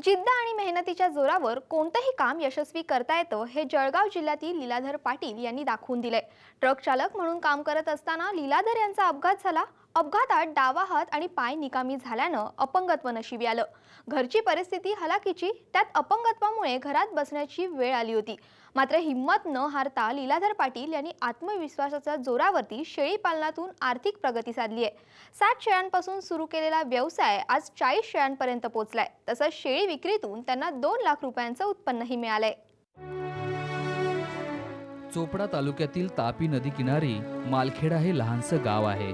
जिद्द आणि मेहनतीच्या जोरावर कोणतेही काम यशस्वी करता येतं हे जळगाव जिल्ह्यातील लीलाधर पाटील यांनी दाखवून दिले। ट्रक चालक म्हणून काम करत असताना लीलाधर यांचा अपघात झाला। अपघातात डावा हात आणि पाय निकामी झाल्यानं अपंगत्व नशिबी आलं। घरची परिस्थिती हलाखीची, त्यात अपंगत्वामुळे घरात बसण्याची वेळ आली होती। मात्र हिम्मत न हारता लीलाधर पाटील यांनी आत्मविश्वासाच्या जोरावरती शेळी पालनातून आर्थिक प्रगती साधली आहे। 60 शेळ्यांपासून सुरू केलेला व्यवसाय आज 40 शेळ्यांपर्यंत पोहोचलाय। तसंच शेळी विक्रीतून त्यांना 2 लाख रुपयांचं उत्पन्नही मिळालंय। चोपडा तालुक्यातील तापी नदी किनारी मालखेडा हे लहानसं गाव आहे।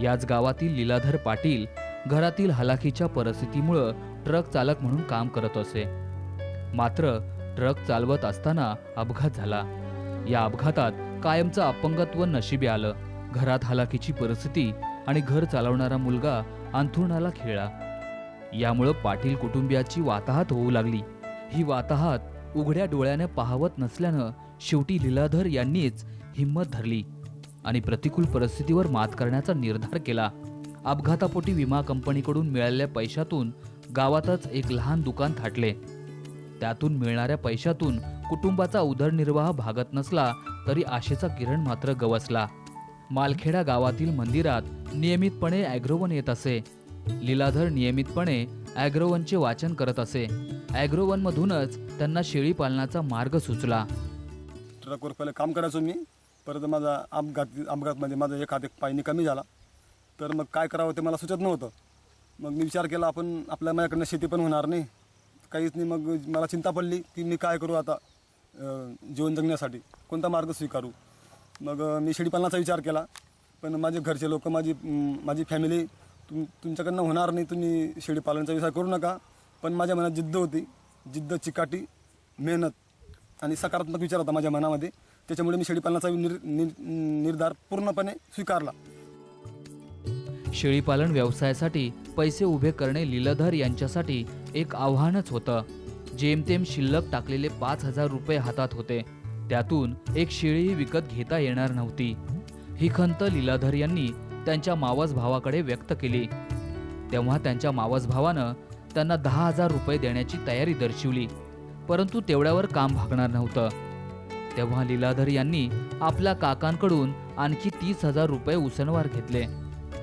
याच गावातील लीलाधर पाटील घरातील हलाखीच्या परिस्थितीमुळे ट्रक चालक म्हणून काम करत असे। मात्र ट्रक चालवत असताना अपघात झाला। या अपघातात कायमचं अपंगत्व नशिबी आलं। घरात हलाखीची परिस्थिती आणि घर चालवणारा मुलगा अंथरुणाला खिळला। यामुळे पाटील कुटुंबियाची वाताहत होऊ लागली। ही वाताहत उघड्या डोळ्याने पाहवत नसल्यानं शेवटी लीलाधर यांनीच हिम्मत धरली आणि प्रतिकूल परिस्थितीवर मात करण्याचा निर्धार केला। अपघातापोटी विमा कंपनीकडून मिळालेल्या पैशातून गावातच एक लहान दुकान थाटले। त्यातून मिळणाऱ्या पैशातून कुटुंबाचा उदरनिर्वाह भागत नसला तरी आशेचा किरण मात्र गवसला। मालखेडा गावातील मंदिरात नियमितपणे ॲग्रोवन येत असे। लीलाधर नियमितपणे ॲग्रोवनचे वाचन करत असे। ॲग्रोवन मधूनच त्यांना शेळी पालनाचा मार्ग सुचला। ट्रकवर पहिले काम करायचो मी, परत माझा अपघातमध्ये माझा एक हात एक पाय निकामी झाला। तर मग काय करावं ते मला सुचत नव्हतं। मग मी विचार केला आपल्या माझ्याकडनं शेती पण होणार नाही, काहीच नाही। मग मला चिंता पडली की मी काय करू आता, जीवन जगण्यासाठी कोणता मार्ग स्वीकारू। मग मी शेळीपालनाचा विचार केला, पण माझे घरचे लोक माझी फॅमिली तुमच्याकडनं होणार नाही, तुम्ही शेळीपालनाचा विचार करू नका। पण माझ्या मनात जिद्द होती, जिद्द, चिकाटी, मेहनत आणि सकारात्मक विचार होता माझ्या मनामध्ये। त्याच्यामुळे मी शेळीपालनाचा निर्धार पूर्णपणे स्वीकारला। शेळीपालन व्यवसायासाठी पैसे उभे करणे लीलाधर यांच्यासाठी एक आव्हानच होतं। जेमतेम शिल्लक टाकलेले 5,000 रुपये हातात होते, त्यातून एक शेळीही विकत घेता येणार नव्हती। ही खंत लीलाधर यांनी त्यांच्या मावस भावाकडे व्यक्त केली। तेव्हा त्यांच्या मावस भावानं त्यांना 10,000 रुपये देण्याची तयारी दर्शवली, परंतु तेवढ्यावर काम भागणार नव्हतं। तेव्हा लीलाधर यांनी आपल्या काकांकडून आणखी 30,000 रुपये उसनवार घेतले।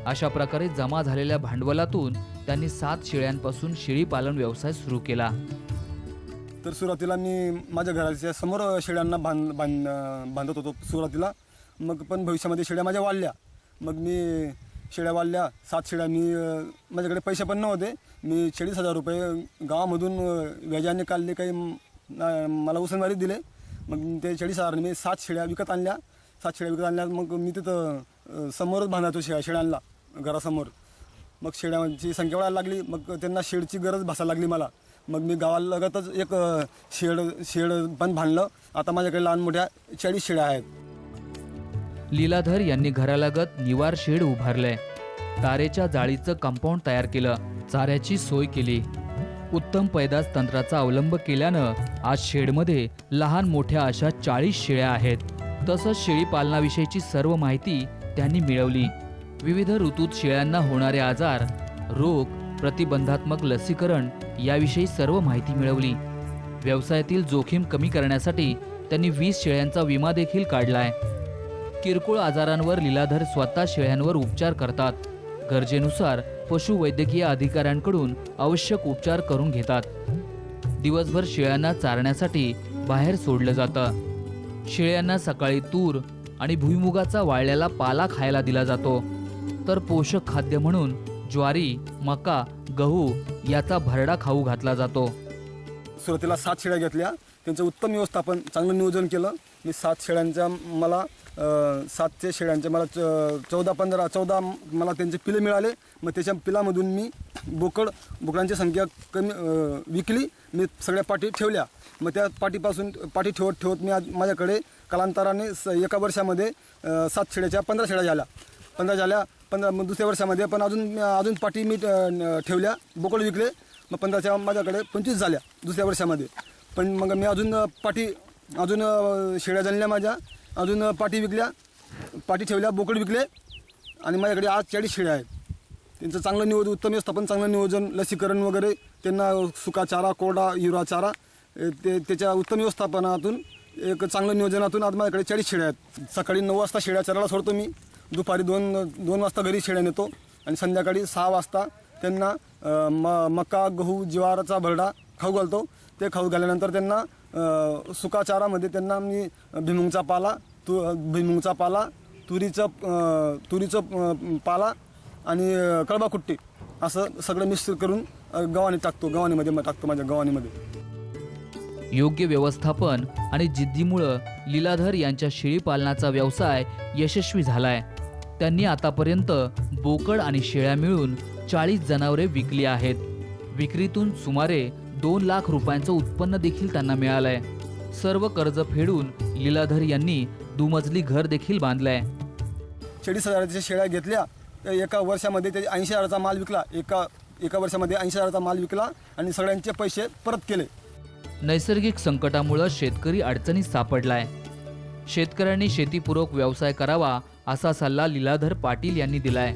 अशा प्रकारे जमा झालेल्या भांडवलातून त्यांनी 7 शेळ्यांपासून शेळी पालन व्यवसाय सुरू केला। तर सुरुवातीला मी माझ्या घराच्या समोर शेळ्यांना बांधत होतो सुरुवातीला। मग पण भविष्यामध्ये शेळ्या माझ्या वाढल्या। मग मी शेळ्या वाढल्या, 7 शेळ्या। मी माझ्याकडे पैसे पण नव्हते। मी 40,000 रुपये गावामधून व्याजाने काढले, काही मला उसनवारी दिले। मग ते 40,000 मी 7 शेळ्या विकत आणल्या। 7 शेळ्या विकत आणल्या। मग मी तिथं समोरच बांधायचो शेळ्यांना घरासमोर। मग शेळ्यांची संख्या वाढायला लागली, मग त्यांना शेडची गरज भासायला लागली मला। मग मी गावालगतच एक शेड पण बांधलं। आता माझ्याकडे लहान मोठ्या 40 शेळ्या आहेत। लीलाधर यांनी घरालगत निवार शेड उभारले, तारेच्या जाळीचं कंपाऊंड तयार केलं, चाऱ्याची सोय केली। उत्तम पैदास तंत्राचा अवलंब केल्यानं आज शेडमध्ये लहान मोठ्या अशा 40 शेळ्या आहेत। तसंच शेळी पालनाविषयीची सर्व माहिती त्यांनी मिळवली। विविध ऋतूत शेळ्यांना होणारे आजार, रोग, प्रतिबंधात्मक लसीकरण याविषयी सर्व माहिती मिळवली। व्यवसायातील जोखीम कमी करण्यासाठी त्यांनी 20 शेळ्यांचा विमा देखील काढलाय। किरकोळ आजारांवर लीलाधर स्वतः शेळ्यांवर उपचार करतात। गरजेनुसार पशुवैद्यकीय अधिकाऱ्यांकडून आवश्यक उपचार करून घेतात। दिवसभर शेळ्यांना चारण्यासाठी बाहेर सोडलं जातं। शेळ्यांना सकाळी तूर आणि भुईमुगाचा वाळलेला पाला खायला दिला जातो, तर पोषक खाद्य म्हणून ज्वारी, मका, गहू याचा भरडा खाऊ घातला जातो। सुरुवातीला 7 शेळ्या घेतल्या, त्यांचं उत्तम व्यवस्थापन, चांगलं नियोजन केलं मी। 7 शेळ्यांच्या मला 7 शेळ्यांचे मला 14 मला त्यांचे पिले मिळाले। मग त्याच्या पिलामधून मी बोकडांची संख्या कमी विकली। मी सगळ्या पाठी ठेवल्या। मग त्या पाठी ठेवत मी आज माझ्याकडे कालांतराने एका वर्षामध्ये 7 शेळ्याच्या 15 शेळ्या झाल्या। 15 मग दुसऱ्या वर्षामध्ये पण अजून पाठी मी ठेवल्या, बोकड विकले। मग 15च्या माझ्याकडे 25 झाल्या दुसऱ्या वर्षामध्ये। पण मग मी अजून शेळ्या झाल्या माझ्या, अजून पाठी विकल्या, पाठी ठेवल्या, बोकड विकले आणि माझ्याकडे आज 40 शेळ्या आहेत। त्यांचं चांगलं नियोजन, उत्तम व्यवस्थापन, चांगलं नियोजन, लसीकरण वगैरे, त्यांना सुका चारा, कोरडा युरा चारा, त्याच्या उत्तम व्यवस्थापनातून, एक चांगलं नियोजनातून आज माझ्याकडे 40 शेळ्या आहेत. सकाळी 9 वाजता शेळ्या चरायला सोडतो मी, दुपारी 2 वाजता घरी शेळ्या नेतो आणि संध्याकाळी 6 वाजता त्यांना मका, गहू, ज्वाराचा भरडा खाऊ घालतो. ते खाऊ घाल्यानंतर त्यांना सुका चारामध्ये त्यांना मी भुईमुगचा पाला, तुरीचं पाला आणि कळबाकुट्टी असं सगळं मिक्स करून गव्हाणीमध्ये टाकतो माझ्या गव्हाणीमध्ये. योग्य व्यवस्थापन आणि जिद्दीमुळं लीलाधर यांच्या शेळी पालनाचा व्यवसाय यशस्वी झालाय. त्यांनी आतापर्यंत बोकड आणि शेळ्या मिळून 40 जनावरे विकली आहेत. विक्रीतून सुमारे 2 लाख रुपयांचं उत्पन्न देखील त्यांना मिळालंय. सर्व कर्ज फेडून लीलाधर यांनी दुमजली घर देखील बांधलंय. 40,000च्या शेळ्या घेतल्या, तर एका वर्षामध्ये ते 80,000चा माल विकला. एका वर्षामध्ये 80,000चा माल विकला आणि सगळ्यांचे पैसे परत केले. नैसर्गिक संकटामुळं शेतकरी अडचणीत सापडलाय. शेतकऱ्यांनी शेतीपूरक व्यवसाय करावा असा सल्ला लीलाधर पाटील यांनी दिलाय.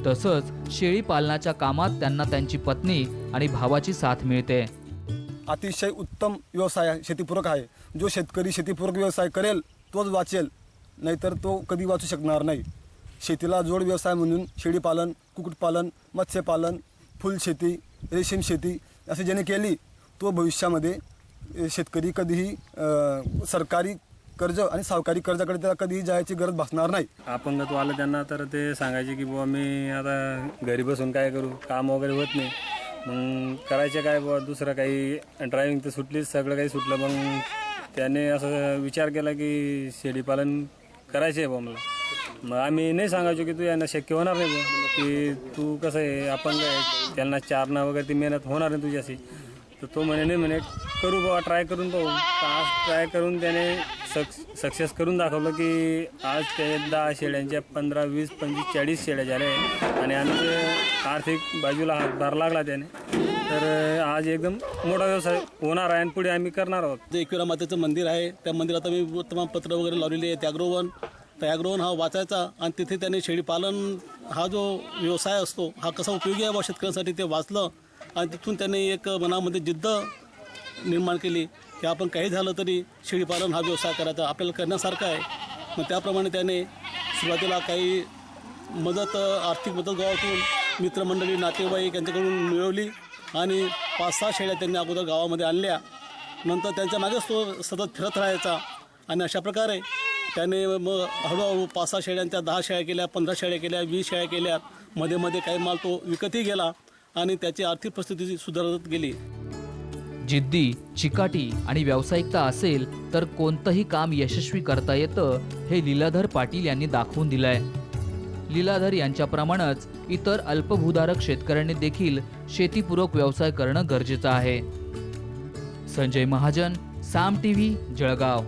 तसंच शेळी पालनाच्या कामात त्यांना त्यांची पत्नी आणि भावाची साथ मिळते. अतिशय उत्तम व्यवसाय शेतीपूरक आहे. जो शेतकरी शेतीपूरक व्यवसाय करेल तोच वाचेल, नाहीतर तो कधी वाचू शकणार नाही. शेतीला जोड व्यवसाय म्हणून शेळीपालन, कुक्कुटपालन, मत्स्यपालन, फुलशेती, रेशीम शेती असे ज्याने केली, तो भविष्यामध्ये शेतकरी कधीही सरकारी कर्ज आणि सावकारी कर्जाकडे त्याला कधीही जायची गरज भासणार नाही. अपंगत्व आलं त्यांना तर ते सांगायचे की बुवा मी आता घरी बसून काय करू, काम वगैरे होत नाही, मग करायचे काय बुवा, दुसरं काही ड्रायव्हिंग तर सुटलीच, सगळं काही सुटलं. मग त्याने असं विचार केला की शेळीपालन करायचे आहे बुवा मला. मग आम्ही नाही सांगायचो की तू यांना शक्य होणार नाही बुवा, की तू कसं आहे अपंग आहे, त्यांना चारणं वगैरे ती मेहनत होणार नाही तुझ्याशी. तर तो नाही म्हणे करू बाबा, ट्राय करून पाहू. आज ट्राय करून त्याने सक्सेस करून दाखवलं की आज ते 10 शेळ्यांच्या 15, 20, 25, 40 शेळ्या झाल्या आणि आमचे आर्थिक बाजूला हातभार लागला त्याने. तर आज एकदम मोठा व्यवसाय होणार आहे आणि पुढे आम्ही करणार आहोत. जे एकविरा मातेचं मंदिर आहे, त्या मंदिरात आम्ही वर्तमानपत्र वगैरे लावलेली आहे. त्याग्रोवन हा वाचायचा आणि तिथे त्याने शेळीपालन हा जो व्यवसाय असतो हा कसा उपयोगी आहे शेतकऱ्यांसाठी ते वाचलं आणि तिथून त्याने एक मनामध्ये जिद्द निर्माण केली की आपण काही झालं तरी शेळीपालन हा व्यवसाय करायचा आपल्याला करण्यासारखा आहे. मग त्याप्रमाणे त्याने सुरुवातीला काही आर्थिक मदत गावातून मित्रमंडळी, नातेवाईक यांच्याकडून मिळवली आणि 5-6 शेळ्या त्यांनी अगोदर गावामध्ये आणल्या. नंतर त्यांच्या मागेच तो सतत फिरत राहायचा आणि अशा प्रकारे त्याने मग हळूहळू 5-6 शेळ्यांच्या 10 शेळ्या केल्या, 15 शेळ्या केल्या, 20 शेळ्या केल्या. मध्ये काही माल तो विकतही गेला आणि त्याची आर्थिक परिस्थिती सुधारत गेली. जिद्दी, चिकाटी आणि व्यावसायिकता असेल तर कोणतंही काम यशस्वी करता येतं हे लीलाधर पाटील यांनी दाखवून दिलंय. लीलाधर यांच्याप्रमाणेच इतर अल्पभूधारक शेतकऱ्यांनी देखील शेतीपूरक व्यवसाय करणं गरजेचं आहे. संजय महाजन, साम टीव्ही, जळगाव.